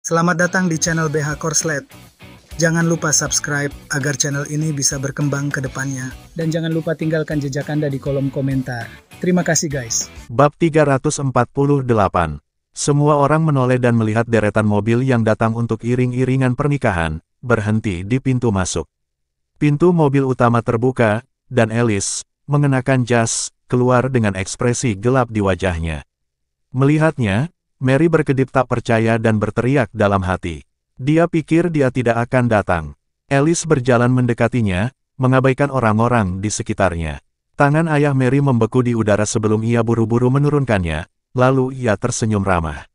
Selamat datang di channel BH Korslet. Jangan lupa subscribe agar channel ini bisa berkembang ke depannya. Dan jangan lupa tinggalkan jejak Anda di kolom komentar. Terima kasih guys. Bab 348. Semua orang menoleh dan melihat deretan mobil yang datang untuk iring-iringan pernikahan, berhenti di pintu masuk. Pintu mobil utama terbuka, dan Alice, mengenakan jas, keluar dengan ekspresi gelap di wajahnya. Melihatnya, Mary berkedip tak percaya dan berteriak dalam hati. Dia pikir dia tidak akan datang. Alice berjalan mendekatinya, mengabaikan orang-orang di sekitarnya. Tangan ayah Mary membeku di udara sebelum ia buru-buru menurunkannya, lalu ia tersenyum ramah.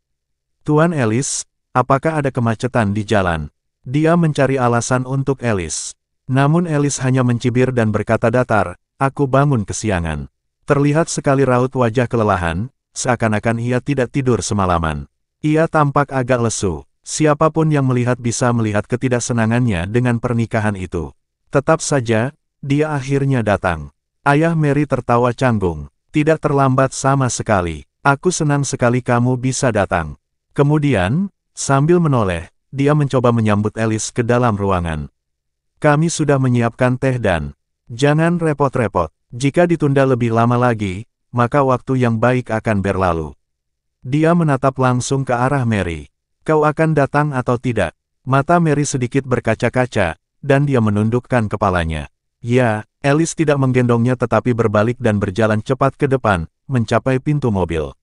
"Tuan Alice, apakah ada kemacetan di jalan?" Dia mencari alasan untuk Alice. Namun Alice hanya mencibir dan berkata datar, "Aku bangun kesiangan." Terlihat sekali raut wajah kelelahan, seakan-akan ia tidak tidur semalaman. Ia tampak agak lesu. Siapapun yang melihat bisa melihat ketidaksenangannya dengan pernikahan itu. Tetap saja, dia akhirnya datang. Ayah Mary tertawa canggung. "Tidak terlambat sama sekali. Aku senang sekali kamu bisa datang." Kemudian, sambil menoleh, dia mencoba menyambut Alice ke dalam ruangan. "Kami sudah menyiapkan teh dan jangan repot-repot. Jika ditunda lebih lama lagi, maka waktu yang baik akan berlalu." Dia menatap langsung ke arah Mary. "Kau akan datang atau tidak?" Mata Mary sedikit berkaca-kaca, dan dia menundukkan kepalanya. "Ya." Alice tidak menggendongnya tetapi berbalik dan berjalan cepat ke depan, mencapai pintu mobil.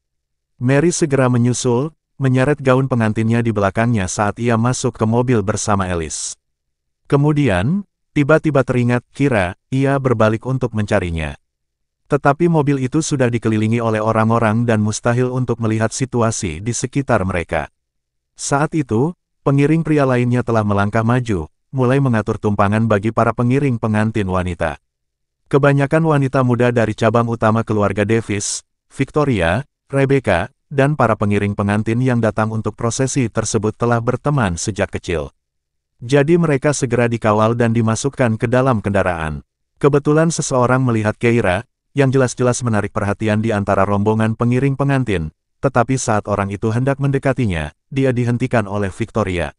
Mary segera menyusul, menyeret gaun pengantinnya di belakangnya saat ia masuk ke mobil bersama Alice. Kemudian, tiba-tiba teringat, ia berbalik untuk mencarinya. Tetapi mobil itu sudah dikelilingi oleh orang-orang dan mustahil untuk melihat situasi di sekitar mereka. Saat itu, pengiring pria lainnya telah melangkah maju, mulai mengatur tumpangan bagi para pengiring pengantin wanita. Kebanyakan wanita muda dari cabang utama keluarga Davis, Victoria, Rebecca, dan para pengiring pengantin yang datang untuk prosesi tersebut telah berteman sejak kecil. Jadi mereka segera dikawal dan dimasukkan ke dalam kendaraan. Kebetulan seseorang melihat Keira, yang jelas-jelas menarik perhatian di antara rombongan pengiring pengantin, tetapi saat orang itu hendak mendekatinya, dia dihentikan oleh Victoria.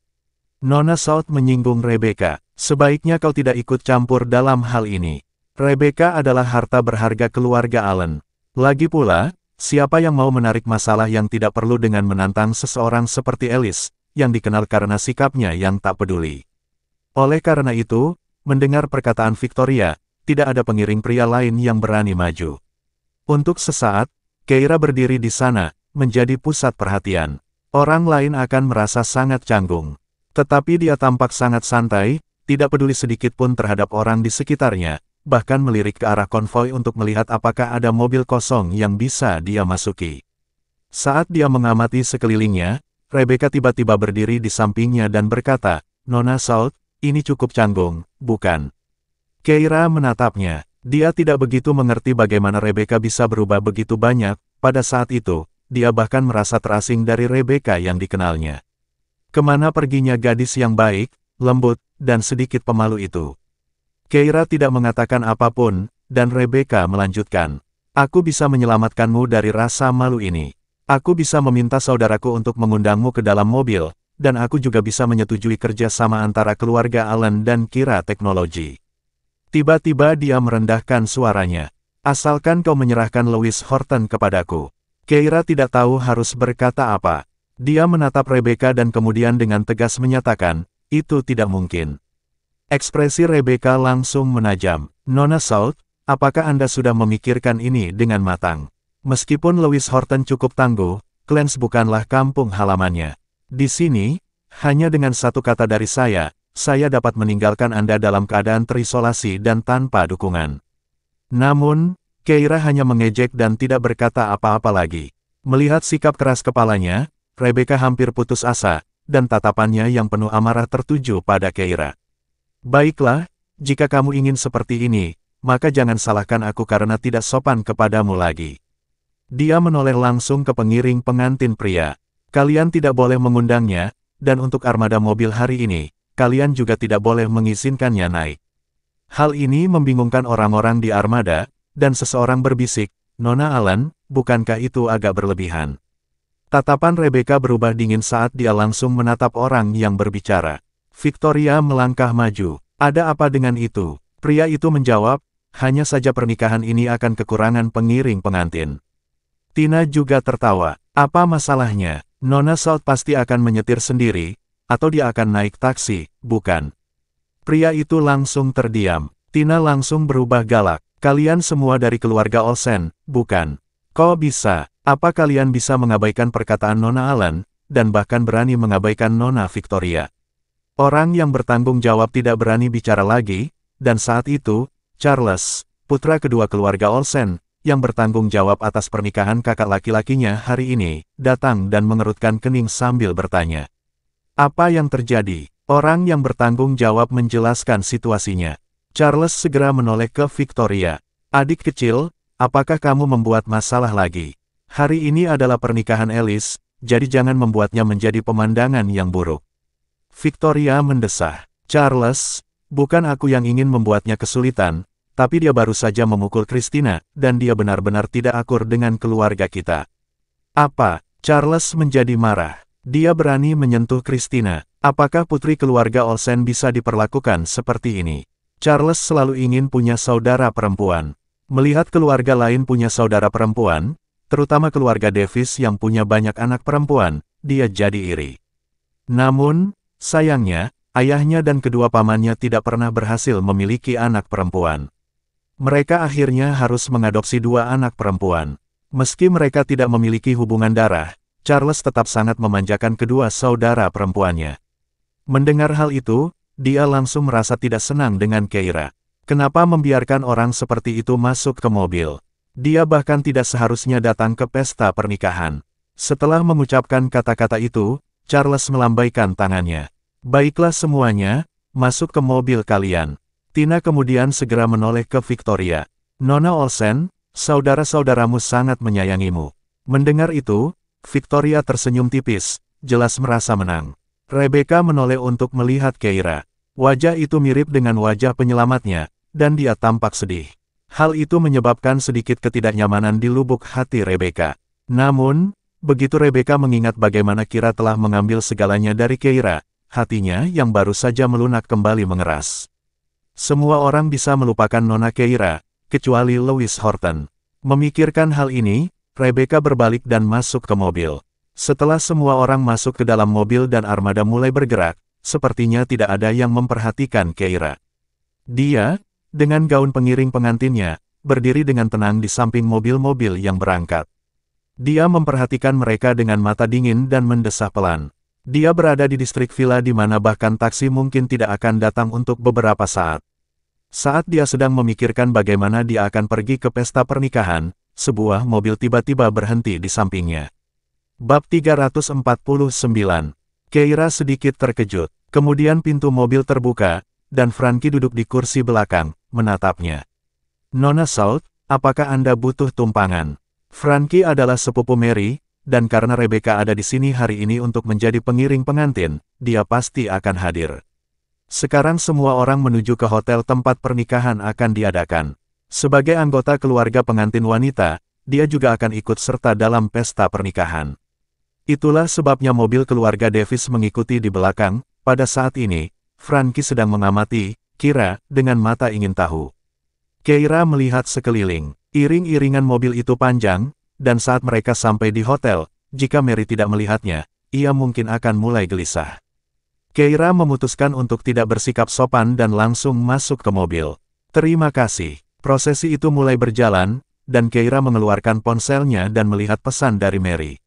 "Nona South menyinggung Rebecca, sebaiknya kau tidak ikut campur dalam hal ini. Rebecca adalah harta berharga keluarga Allen. Lagi pula, siapa yang mau menarik masalah yang tidak perlu dengan menantang seseorang seperti Alice, yang dikenal karena sikapnya yang tak peduli." Oleh karena itu, mendengar perkataan Victoria, tidak ada pengiring pria lain yang berani maju. Untuk sesaat, Keira berdiri di sana, menjadi pusat perhatian. Orang lain akan merasa sangat canggung. Tetapi dia tampak sangat santai, tidak peduli sedikit pun terhadap orang di sekitarnya, bahkan melirik ke arah konvoi untuk melihat apakah ada mobil kosong yang bisa dia masuki. Saat dia mengamati sekelilingnya, Rebecca tiba-tiba berdiri di sampingnya dan berkata, "Nona South, ini cukup canggung, bukan?" Keira menatapnya. Dia tidak begitu mengerti bagaimana Rebecca bisa berubah begitu banyak. Pada saat itu, dia bahkan merasa terasing dari Rebecca yang dikenalnya. Kemana perginya gadis yang baik, lembut, dan sedikit pemalu itu? Keira tidak mengatakan apapun, dan Rebecca melanjutkan. "Aku bisa menyelamatkanmu dari rasa malu ini. Aku bisa meminta saudaraku untuk mengundangmu ke dalam mobil, dan aku juga bisa menyetujui kerjasama antara keluarga Allen dan Kira Teknologi." Tiba-tiba dia merendahkan suaranya. "Asalkan kau menyerahkan Lewis Horton kepadaku." Keira tidak tahu harus berkata apa. Dia menatap Rebecca dan kemudian dengan tegas menyatakan, "Itu tidak mungkin." Ekspresi Rebecca langsung menajam. "Nona South, apakah Anda sudah memikirkan ini dengan matang? Meskipun Lewis Horton cukup tangguh, Clarence bukanlah kampung halamannya. Di sini, hanya dengan satu kata dari saya dapat meninggalkan Anda dalam keadaan terisolasi dan tanpa dukungan." Namun, Keira hanya mengejek dan tidak berkata apa-apa lagi. Melihat sikap keras kepalanya, Rebecca hampir putus asa, dan tatapannya yang penuh amarah tertuju pada Keira. "Baiklah, jika kamu ingin seperti ini, maka jangan salahkan aku karena tidak sopan kepadamu lagi." Dia menoleh langsung ke pengiring pengantin pria. "Kalian tidak boleh mengundangnya, dan untuk armada mobil hari ini, kalian juga tidak boleh mengizinkannya naik." Hal ini membingungkan orang-orang di armada, dan seseorang berbisik, "Nona Allen, bukankah itu agak berlebihan?" Tatapan Rebecca berubah dingin saat dia langsung menatap orang yang berbicara. Victoria melangkah maju. Ada apa dengan itu? Pria itu menjawab, hanya saja pernikahan ini akan kekurangan pengiring pengantin. Tina juga tertawa. Apa masalahnya? Nona Salt pasti akan menyetir sendiri, atau dia akan naik taksi, bukan? Pria itu langsung terdiam. Tina langsung berubah galak. Kalian semua dari keluarga Olsen, bukan? Kok bisa? Apa kalian bisa mengabaikan perkataan Nona Allen, dan bahkan berani mengabaikan Nona Victoria? Orang yang bertanggung jawab tidak berani bicara lagi, dan saat itu, Charles, putra kedua keluarga Olsen, yang bertanggung jawab atas pernikahan kakak laki-lakinya hari ini, datang dan mengerutkan kening sambil bertanya. Apa yang terjadi? Orang yang bertanggung jawab menjelaskan situasinya. Charles segera menoleh ke Victoria. Adik kecil, apakah kamu membuat masalah lagi? Hari ini adalah pernikahan Alice, jadi jangan membuatnya menjadi pemandangan yang buruk. Victoria mendesah. Charles, bukan aku yang ingin membuatnya kesulitan, tapi dia baru saja memukul Christina, dan dia benar-benar tidak akur dengan keluarga kita. Apa? Charles menjadi marah. Dia berani menyentuh Christina. Apakah putri keluarga Olsen bisa diperlakukan seperti ini? Charles selalu ingin punya saudara perempuan. Melihat keluarga lain punya saudara perempuan, terutama keluarga Davis yang punya banyak anak perempuan, dia jadi iri. Namun, sayangnya, ayahnya dan kedua pamannya tidak pernah berhasil memiliki anak perempuan. Mereka akhirnya harus mengadopsi dua anak perempuan. Meski mereka tidak memiliki hubungan darah, Charles tetap sangat memanjakan kedua saudara perempuannya. Mendengar hal itu, dia langsung merasa tidak senang dengan Keira. Kenapa membiarkan orang seperti itu masuk ke mobil? Dia bahkan tidak seharusnya datang ke pesta pernikahan. Setelah mengucapkan kata-kata itu, Charles melambaikan tangannya. Baiklah semuanya, masuk ke mobil kalian. Tina kemudian segera menoleh ke Victoria. Nona Olsen, saudara-saudaramu sangat menyayangimu. Mendengar itu, Victoria tersenyum tipis, jelas merasa menang. Rebecca menoleh untuk melihat Keira. Wajah itu mirip dengan wajah penyelamatnya, dan dia tampak sedih. Hal itu menyebabkan sedikit ketidaknyamanan di lubuk hati Rebecca. Namun, begitu Rebecca mengingat bagaimana Kira telah mengambil segalanya dari Keira, hatinya yang baru saja melunak kembali mengeras. Semua orang bisa melupakan Nona Keira, kecuali Lewis Horton. Memikirkan hal ini, Rebecca berbalik dan masuk ke mobil. Setelah semua orang masuk ke dalam mobil dan armada mulai bergerak, sepertinya tidak ada yang memperhatikan Keira. Dia, dengan gaun pengiring pengantinnya, berdiri dengan tenang di samping mobil-mobil yang berangkat. Dia memperhatikan mereka dengan mata dingin dan mendesah pelan. Dia berada di distrik villa di mana bahkan taksi mungkin tidak akan datang untuk beberapa saat. Saat dia sedang memikirkan bagaimana dia akan pergi ke pesta pernikahan, sebuah mobil tiba-tiba berhenti di sampingnya. Bab 349. Keira sedikit terkejut. Kemudian pintu mobil terbuka, dan Frankie duduk di kursi belakang, menatapnya. Nona Salt, apakah Anda butuh tumpangan? Frankie adalah sepupu Mary, dan karena Rebecca ada di sini hari ini untuk menjadi pengiring pengantin, dia pasti akan hadir. Sekarang semua orang menuju ke hotel tempat pernikahan akan diadakan. Sebagai anggota keluarga pengantin wanita, dia juga akan ikut serta dalam pesta pernikahan. Itulah sebabnya mobil keluarga Davis mengikuti di belakang. Pada saat ini, Frankie sedang mengamati Kira dengan mata ingin tahu. Keira melihat sekeliling. Iring-iringan mobil itu panjang, dan saat mereka sampai di hotel, jika Mary tidak melihatnya, ia mungkin akan mulai gelisah. Keira memutuskan untuk tidak bersikap sopan dan langsung masuk ke mobil. Terima kasih. Prosesi itu mulai berjalan, dan Keira mengeluarkan ponselnya dan melihat pesan dari Mary.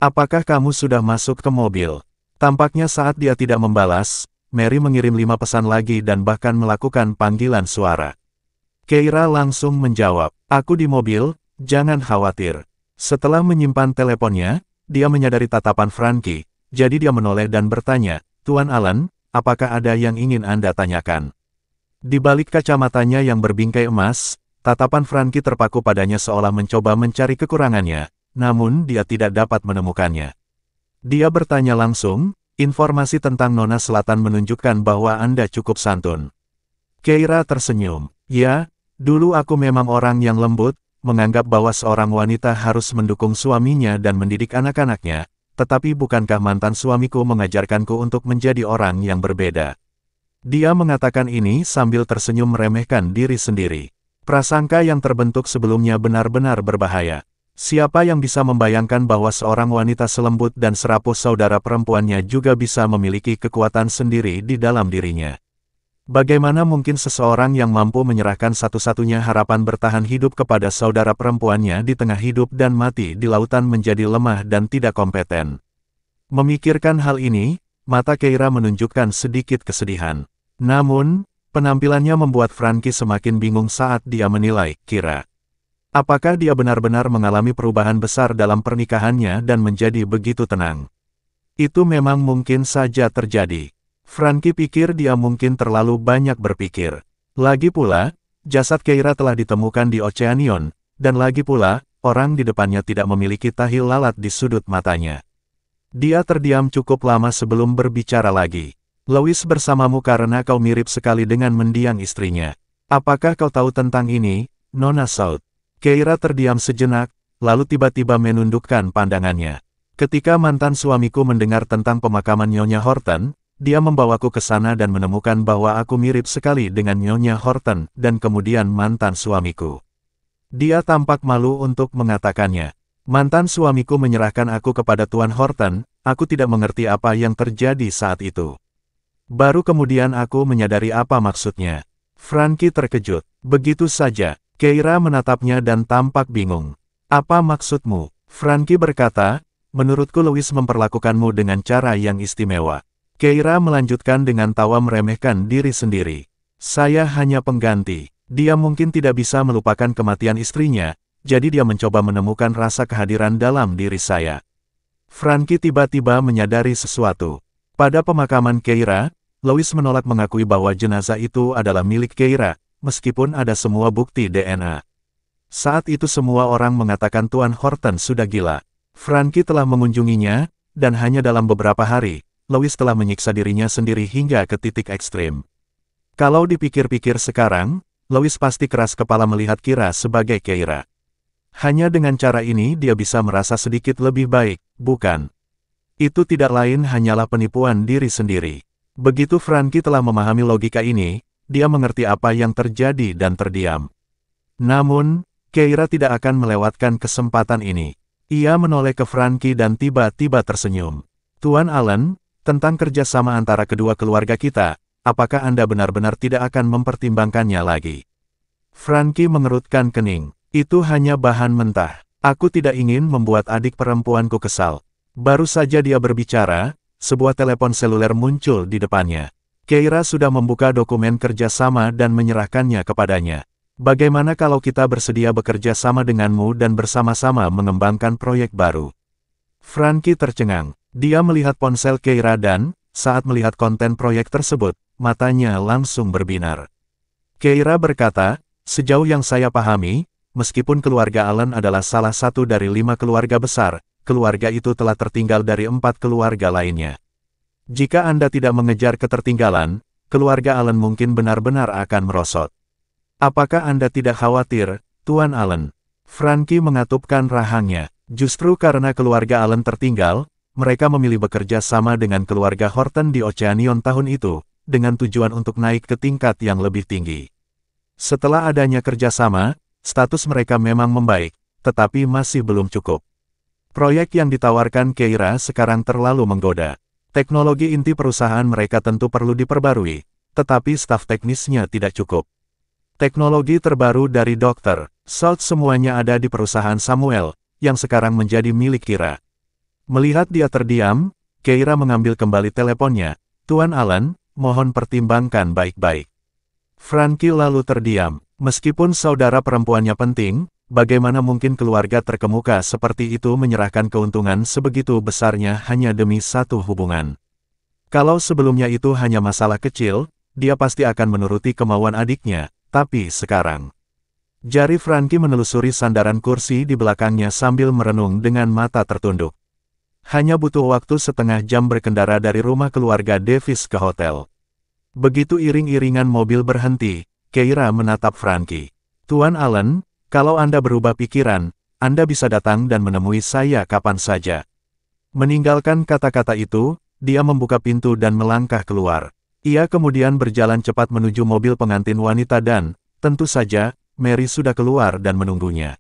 Apakah kamu sudah masuk ke mobil? Tampaknya saat dia tidak membalas, Mary mengirim 5 pesan lagi dan bahkan melakukan panggilan suara. Keira langsung menjawab, aku di mobil, jangan khawatir. Setelah menyimpan teleponnya, dia menyadari tatapan Frankie, jadi dia menoleh dan bertanya, Tuan Allen, apakah ada yang ingin Anda tanyakan? Di balik kacamatanya yang berbingkai emas, tatapan Frankie terpaku padanya seolah mencoba mencari kekurangannya, namun dia tidak dapat menemukannya. Dia bertanya langsung, informasi tentang Nona Selatan menunjukkan bahwa Anda cukup santun. Keira tersenyum. Ya, dulu aku memang orang yang lembut, menganggap bahwa seorang wanita harus mendukung suaminya dan mendidik anak-anaknya, tetapi bukankah mantan suamiku mengajarkanku untuk menjadi orang yang berbeda? Dia mengatakan ini sambil tersenyum meremehkan diri sendiri. Prasangka yang terbentuk sebelumnya benar-benar berbahaya. Siapa yang bisa membayangkan bahwa seorang wanita selembut dan serapuh saudara perempuannya juga bisa memiliki kekuatan sendiri di dalam dirinya? Bagaimana mungkin seseorang yang mampu menyerahkan satu-satunya harapan bertahan hidup kepada saudara perempuannya di tengah hidup dan mati di lautan menjadi lemah dan tidak kompeten? Memikirkan hal ini, mata Keira menunjukkan sedikit kesedihan. Namun, penampilannya membuat Franky semakin bingung saat dia menilai Kira. Apakah dia benar-benar mengalami perubahan besar dalam pernikahannya dan menjadi begitu tenang? Itu memang mungkin saja terjadi. Franky pikir dia mungkin terlalu banyak berpikir. Lagi pula, jasad Keira telah ditemukan di Oceanion, dan lagi pula, orang di depannya tidak memiliki tahi lalat di sudut matanya. Dia terdiam cukup lama sebelum berbicara lagi. Louis bersamamu karena kau mirip sekali dengan mendiang istrinya. Apakah kau tahu tentang ini, Nona South? Keira terdiam sejenak, lalu tiba-tiba menundukkan pandangannya. Ketika mantan suamiku mendengar tentang pemakaman Nyonya Horton, dia membawaku ke sana dan menemukan bahwa aku mirip sekali dengan Nyonya Horton dan kemudian mantan suamiku. Dia tampak malu untuk mengatakannya. Mantan suamiku menyerahkan aku kepada Tuan Horton, aku tidak mengerti apa yang terjadi saat itu. Baru kemudian aku menyadari apa maksudnya. Franky terkejut. Begitu saja. Keira menatapnya dan tampak bingung. Apa maksudmu? Franky berkata, menurutku Louis memperlakukanmu dengan cara yang istimewa. Keira melanjutkan dengan tawa meremehkan diri sendiri. Saya hanya pengganti. Dia mungkin tidak bisa melupakan kematian istrinya, jadi dia mencoba menemukan rasa kehadiran dalam diri saya. Franky tiba-tiba menyadari sesuatu. Pada pemakaman Keira, Louis menolak mengakui bahwa jenazah itu adalah milik Keira, meskipun ada semua bukti DNA. Saat itu semua orang mengatakan Tuan Horton sudah gila. Franky telah mengunjunginya, dan hanya dalam beberapa hari, Louis telah menyiksa dirinya sendiri hingga ke titik ekstrim. Kalau dipikir-pikir sekarang, Louis pasti keras kepala melihat Kira sebagai Keira. Hanya dengan cara ini dia bisa merasa sedikit lebih baik, bukan? Itu tidak lain hanyalah penipuan diri sendiri. Begitu Franky telah memahami logika ini, dia mengerti apa yang terjadi dan terdiam. Namun, Keira tidak akan melewatkan kesempatan ini. Ia menoleh ke Franky dan tiba-tiba tersenyum. Tuan Allen, tentang kerjasama antara kedua keluarga kita, apakah Anda benar-benar tidak akan mempertimbangkannya lagi? Franky mengerutkan kening. Itu hanya bahan mentah. Aku tidak ingin membuat adik perempuanku kesal. Baru saja dia berbicara, sebuah telepon seluler muncul di depannya. Keira sudah membuka dokumen kerjasama dan menyerahkannya kepadanya. Bagaimana kalau kita bersedia bekerja sama denganmu dan bersama-sama mengembangkan proyek baru? Franky tercengang. Dia melihat ponsel Keira dan, saat melihat konten proyek tersebut, matanya langsung berbinar. Keira berkata, sejauh yang saya pahami, meskipun keluarga Allen adalah salah satu dari 5 keluarga besar, keluarga itu telah tertinggal dari 4 keluarga lainnya. Jika Anda tidak mengejar ketertinggalan, keluarga Allen mungkin benar-benar akan merosot. Apakah Anda tidak khawatir, Tuan Allen? Franky mengatupkan rahangnya. Justru karena keluarga Allen tertinggal, mereka memilih bekerja sama dengan keluarga Horton di Oceanion tahun itu, dengan tujuan untuk naik ke tingkat yang lebih tinggi. Setelah adanya kerjasama, status mereka memang membaik, tetapi masih belum cukup. Proyek yang ditawarkan Keira sekarang terlalu menggoda. Teknologi inti perusahaan mereka tentu perlu diperbarui, tetapi staf teknisnya tidak cukup. Teknologi terbaru dari Dr. South semuanya ada di perusahaan Samuel, yang sekarang menjadi milik Kira. Melihat dia terdiam, Keira mengambil kembali teleponnya. Tuan Allen, mohon pertimbangkan baik-baik. Franky lalu terdiam. Meskipun saudara perempuannya penting, bagaimana mungkin keluarga terkemuka seperti itu menyerahkan keuntungan sebegitu besarnya hanya demi satu hubungan? Kalau sebelumnya itu hanya masalah kecil, dia pasti akan menuruti kemauan adiknya, tapi sekarang. Jari Franky menelusuri sandaran kursi di belakangnya sambil merenung dengan mata tertunduk. Hanya butuh waktu setengah jam berkendara dari rumah keluarga Davis ke hotel. Begitu iring-iringan mobil berhenti, Keira menatap Franky. Tuan Allen, Kalau Anda berubah pikiran, Anda bisa datang dan menemui saya kapan saja. Meninggalkan kata-kata itu, dia membuka pintu dan melangkah keluar. Ia kemudian berjalan cepat menuju mobil pengantin wanita dan, tentu saja, Mary sudah keluar dan menunggunya.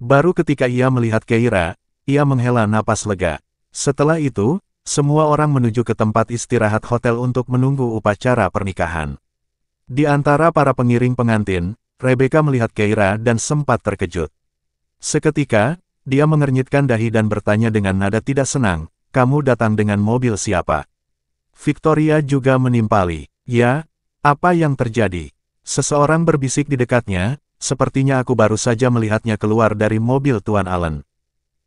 Baru ketika ia melihat Keira, ia menghela napas lega. Setelah itu, semua orang menuju ke tempat istirahat hotel untuk menunggu upacara pernikahan. Di antara para pengiring pengantin, Rebecca melihat Keira dan sempat terkejut. Seketika, dia mengernyitkan dahi dan bertanya dengan nada tidak senang, "Kamu datang dengan mobil siapa?" Victoria juga menimpali. "Ya, apa yang terjadi?" Seseorang berbisik di dekatnya, "Sepertinya aku baru saja melihatnya keluar dari mobil Tuan Allen."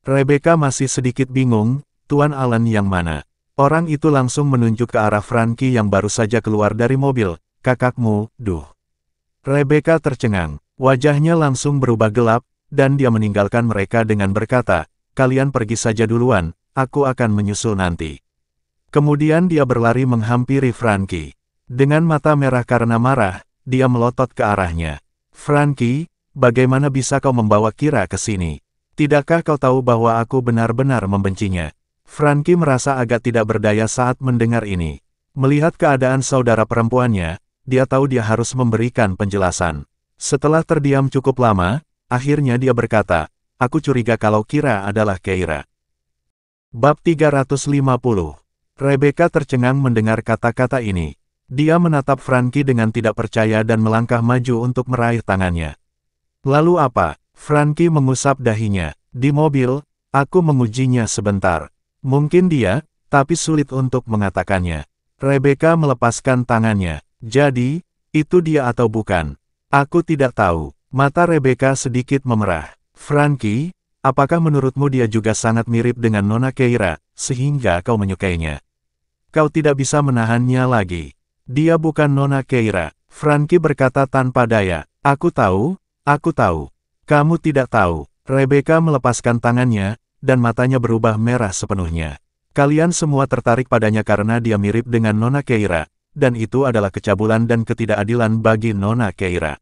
Rebecca masih sedikit bingung, "Tuan Allen yang mana?" Orang itu langsung menunjuk ke arah Frankie yang baru saja keluar dari mobil. "Kakakmu, duh." Rebecca tercengang. Wajahnya langsung berubah gelap, dan dia meninggalkan mereka dengan berkata, "Kalian pergi saja duluan, aku akan menyusul nanti." Kemudian dia berlari menghampiri Frankie. Dengan mata merah karena marah, dia melotot ke arahnya. "Frankie, bagaimana bisa kau membawa Kira ke sini? Tidakkah kau tahu bahwa aku benar-benar membencinya?" Frankie merasa agak tidak berdaya saat mendengar ini. Melihat keadaan saudara perempuannya, dia tahu dia harus memberikan penjelasan. Setelah terdiam cukup lama, akhirnya dia berkata, "Aku curiga kalau Kira adalah Keira." Bab 350. Rebecca tercengang mendengar kata-kata ini. Dia menatap Frankie dengan tidak percaya dan melangkah maju untuk meraih tangannya. "Lalu apa?" Frankie mengusap dahinya. "Di mobil, aku mengujinya sebentar. Mungkin dia, tapi sulit untuk mengatakannya." Rebecca melepaskan tangannya. "Jadi, itu dia atau bukan?" "Aku tidak tahu." Mata Rebecca sedikit memerah. "Frankie, apakah menurutmu dia juga sangat mirip dengan Nona Keira, sehingga kau menyukainya?" "Kau tidak bisa menahannya lagi. Dia bukan Nona Keira." Frankie berkata tanpa daya. Aku tahu. Kamu tidak tahu." Rebecca melepaskan tangannya, dan matanya berubah merah sepenuhnya. "Kalian semua tertarik padanya karena dia mirip dengan Nona Keira, dan itu adalah kecabulan dan ketidakadilan bagi Nona Keira.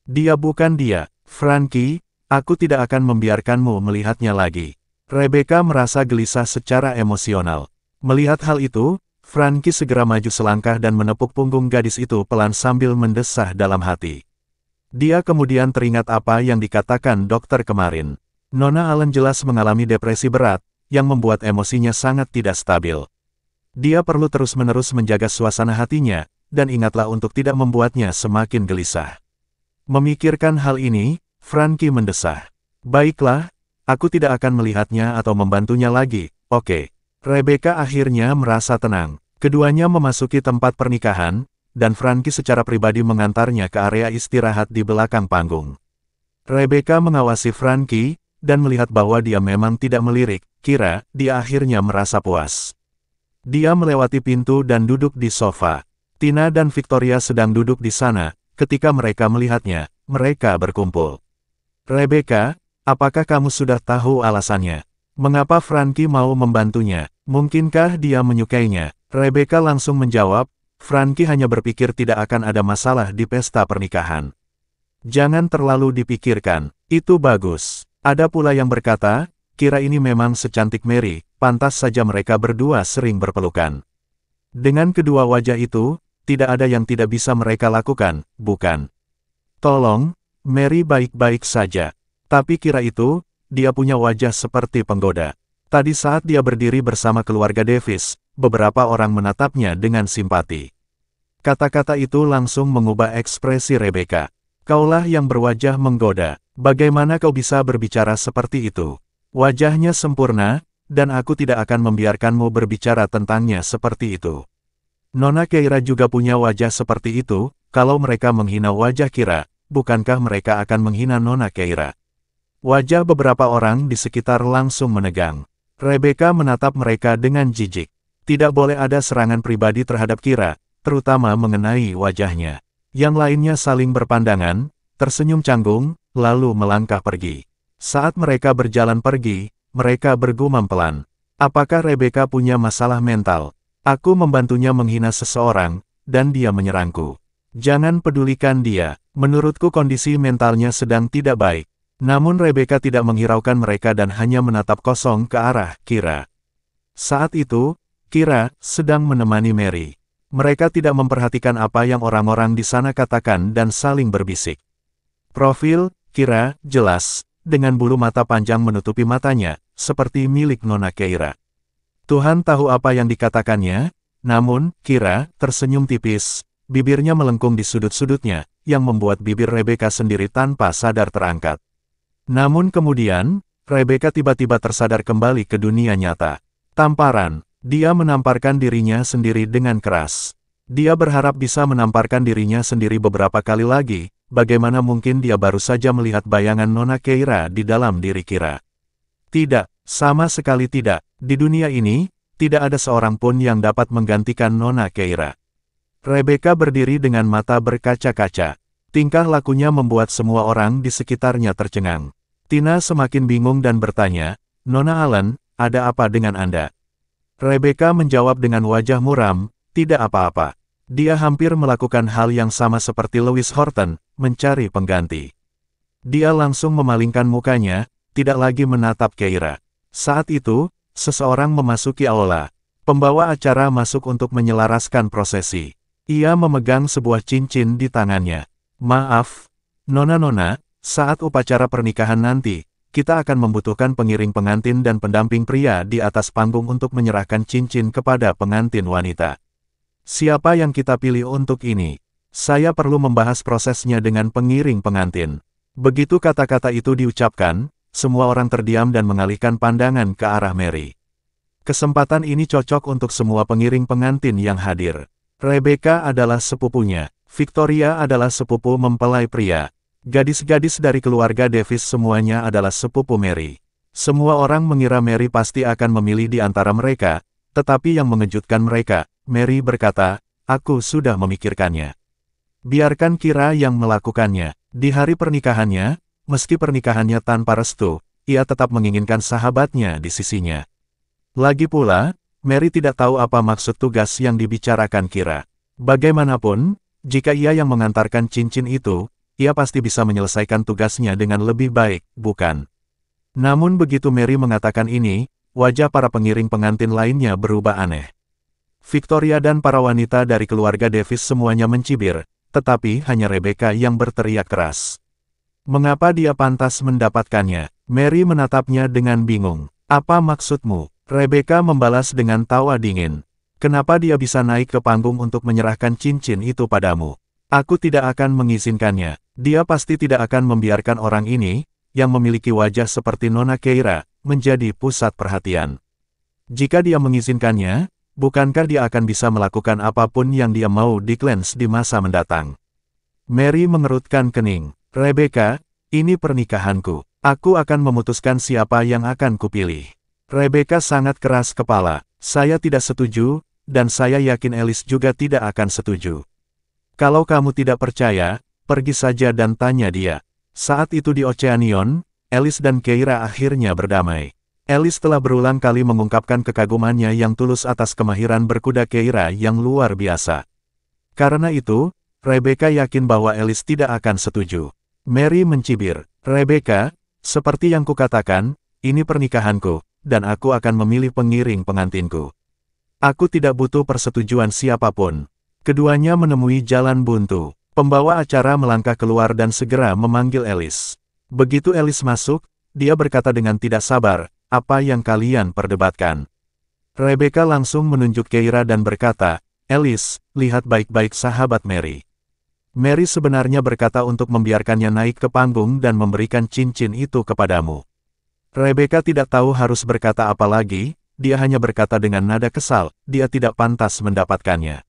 Dia bukan dia. Frankie, aku tidak akan membiarkanmu melihatnya lagi." Rebecca merasa gelisah secara emosional. Melihat hal itu, Frankie segera maju selangkah dan menepuk punggung gadis itu pelan sambil mendesah dalam hati. Dia kemudian teringat apa yang dikatakan dokter kemarin. Nona Allen jelas mengalami depresi berat, yang membuat emosinya sangat tidak stabil. Dia perlu terus-menerus menjaga suasana hatinya, dan ingatlah untuk tidak membuatnya semakin gelisah. Memikirkan hal ini, Frankie mendesah. "Baiklah, aku tidak akan melihatnya atau membantunya lagi, oke." Rebecca akhirnya merasa tenang. Keduanya memasuki tempat pernikahan, dan Frankie secara pribadi mengantarnya ke area istirahat di belakang panggung. Rebecca mengawasi Frankie, dan melihat bahwa dia memang tidak melirik, dia akhirnya merasa puas. Dia melewati pintu dan duduk di sofa. Tina dan Victoria sedang duduk di sana, ketika mereka melihatnya, mereka berkumpul. "Rebecca, apakah kamu sudah tahu alasannya? Mengapa Frankie mau membantunya? Mungkinkah dia menyukainya?" Rebecca langsung menjawab, "Frankie hanya berpikir tidak akan ada masalah di pesta pernikahan. Jangan terlalu dipikirkan, itu bagus." Ada pula yang berkata, "Kira ini memang secantik Mary, pantas saja mereka berdua sering berpelukan." Dengan kedua wajah itu, tidak ada yang tidak bisa mereka lakukan, bukan? Tolong, Mary baik-baik saja. Tapi Kira itu, dia punya wajah seperti penggoda. Tadi saat dia berdiri bersama keluarga Davis, beberapa orang menatapnya dengan simpati. Kata-kata itu langsung mengubah ekspresi Rebecca. "Kaulah yang berwajah menggoda. Bagaimana kau bisa berbicara seperti itu? Wajahnya sempurna, dan aku tidak akan membiarkanmu berbicara tentangnya seperti itu." Nona Keira juga punya wajah seperti itu. Kalau mereka menghina wajah Kira, bukankah mereka akan menghina Nona Keira? Wajah beberapa orang di sekitar langsung menegang. Rebecca menatap mereka dengan jijik. Tidak boleh ada serangan pribadi terhadap Kira, terutama mengenai wajahnya. Yang lainnya saling berpandangan, tersenyum canggung, lalu melangkah pergi. Saat mereka berjalan pergi, mereka bergumam pelan. "Apakah Rebecca punya masalah mental? Aku membantunya menghina seseorang, dan dia menyerangku. Jangan pedulikan dia." Menurutku kondisi mentalnya sedang tidak baik. Namun Rebecca tidak menghiraukan mereka dan hanya menatap kosong ke arah Kira. Saat itu, Kira sedang menemani Mary. Mereka tidak memperhatikan apa yang orang-orang di sana katakan dan saling berbisik. Profil Kira jelas, dengan bulu mata panjang menutupi matanya, seperti milik Nona Keira. Tuhan tahu apa yang dikatakannya, namun Kira tersenyum tipis, bibirnya melengkung di sudut-sudutnya, yang membuat bibir Rebecca sendiri tanpa sadar terangkat. Namun kemudian, Rebecca tiba-tiba tersadar kembali ke dunia nyata. Tamparan, dia menamparkan dirinya sendiri dengan keras. Dia berharap bisa menamparkan dirinya sendiri beberapa kali lagi, bagaimana mungkin dia baru saja melihat bayangan Nona Keira di dalam diri Kira. Tidak, sama sekali tidak, di dunia ini, tidak ada seorang pun yang dapat menggantikan Nona Keira. Rebecca berdiri dengan mata berkaca-kaca. Tingkah lakunya membuat semua orang di sekitarnya tercengang. Tina semakin bingung dan bertanya, "Nona Allen, ada apa dengan Anda?" Rebecca menjawab dengan wajah muram, "Tidak apa-apa." Dia hampir melakukan hal yang sama seperti Lewis Horton, mencari pengganti. Dia langsung memalingkan mukanya, tidak lagi menatap Keira. Saat itu, seseorang memasuki aula. Pembawa acara masuk untuk menyelaraskan prosesi. Ia memegang sebuah cincin di tangannya. "Maaf, Nona-nona, saat upacara pernikahan nanti, kita akan membutuhkan pengiring pengantin dan pendamping pria di atas panggung untuk menyerahkan cincin kepada pengantin wanita. Siapa yang kita pilih untuk ini? Saya perlu membahas prosesnya dengan pengiring pengantin." Begitu kata-kata itu diucapkan, semua orang terdiam dan mengalihkan pandangan ke arah Mary. Kesempatan ini cocok untuk semua pengiring pengantin yang hadir. Rebecca adalah sepupunya. Victoria adalah sepupu mempelai pria. Gadis-gadis dari keluarga Davis semuanya adalah sepupu Mary. Semua orang mengira Mary pasti akan memilih di antara mereka, tetapi yang mengejutkan mereka, Mary berkata, "Aku sudah memikirkannya. Biarkan Kira yang melakukannya." Di hari pernikahannya, meski pernikahannya tanpa restu, ia tetap menginginkan sahabatnya di sisinya. Lagi pula, Mary tidak tahu apa maksud tugas yang dibicarakan Kira. Bagaimanapun, jika ia yang mengantarkan cincin itu, ia pasti bisa menyelesaikan tugasnya dengan lebih baik, bukan? Namun begitu Mary mengatakan ini, wajah para pengiring pengantin lainnya berubah aneh. Victoria dan para wanita dari keluarga Davis semuanya mencibir, tetapi hanya Rebecca yang berteriak keras. Mengapa dia pantas mendapatkannya? Mary menatapnya dengan bingung. "Apa maksudmu?" Rebecca membalas dengan tawa dingin. "Kenapa dia bisa naik ke panggung untuk menyerahkan cincin itu padamu? Aku tidak akan mengizinkannya. Dia pasti tidak akan membiarkan orang ini, yang memiliki wajah seperti Nona Keira, menjadi pusat perhatian. Jika dia mengizinkannya, bukankah dia akan bisa melakukan apapun yang dia mau di Glens di masa mendatang?" Mary mengerutkan kening. "Rebecca, ini pernikahanku. Aku akan memutuskan siapa yang akan kupilih." Rebecca sangat keras kepala. "Saya tidak setuju, dan saya yakin Alice juga tidak akan setuju. Kalau kamu tidak percaya, pergi saja dan tanya dia." Saat itu di Oceanion, Alice dan Keira akhirnya berdamai. Alice telah berulang kali mengungkapkan kekagumannya yang tulus atas kemahiran berkuda Keira yang luar biasa. Karena itu, Rebecca yakin bahwa Alice tidak akan setuju. Mary mencibir, "Rebecca, seperti yang kukatakan, ini pernikahanku, dan aku akan memilih pengiring pengantinku. Aku tidak butuh persetujuan siapapun." Keduanya menemui jalan buntu. Pembawa acara melangkah keluar dan segera memanggil Alice. Begitu Alice masuk, dia berkata dengan tidak sabar, "Apa yang kalian perdebatkan?" Rebecca langsung menunjuk Keira dan berkata, "Alice, lihat baik-baik sahabat Mary. Mary sebenarnya berkata untuk membiarkannya naik ke panggung dan memberikan cincin itu kepadamu." Rebecca tidak tahu harus berkata apa lagi, dia hanya berkata dengan nada kesal, "Dia tidak pantas mendapatkannya."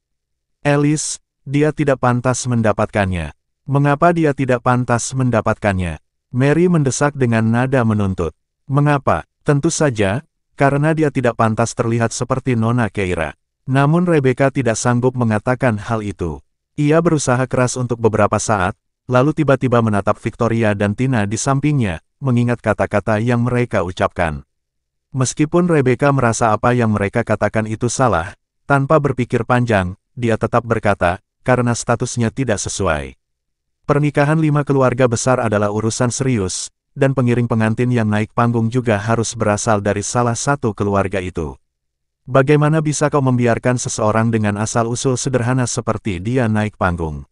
"Alice, dia tidak pantas mendapatkannya." "Mengapa dia tidak pantas mendapatkannya?" Mary mendesak dengan nada menuntut. "Mengapa? Tentu saja, karena dia tidak pantas terlihat seperti Nona Keira." Namun Rebecca tidak sanggup mengatakan hal itu. Ia berusaha keras untuk beberapa saat, lalu tiba-tiba menatap Victoria dan Tina di sampingnya, mengingat kata-kata yang mereka ucapkan. Meskipun Rebecca merasa apa yang mereka katakan itu salah, tanpa berpikir panjang, dia tetap berkata, "Karena statusnya tidak sesuai." Pernikahan 5 keluarga besar adalah urusan serius, dan pengiring pengantin yang naik panggung juga harus berasal dari salah satu keluarga itu. Bagaimana bisa kau membiarkan seseorang dengan asal-usul sederhana seperti dia naik panggung?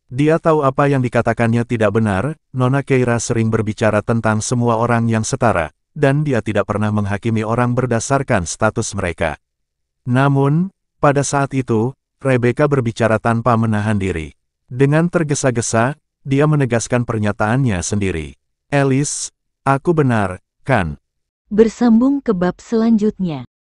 Dia tahu apa yang dikatakannya tidak benar. Nona Keira sering berbicara tentang semua orang yang setara, dan dia tidak pernah menghakimi orang berdasarkan status mereka. Namun, pada saat itu, Rebecca berbicara tanpa menahan diri. Dengan tergesa-gesa, dia menegaskan pernyataannya sendiri. Alice, aku benar, kan? Bersambung ke bab selanjutnya.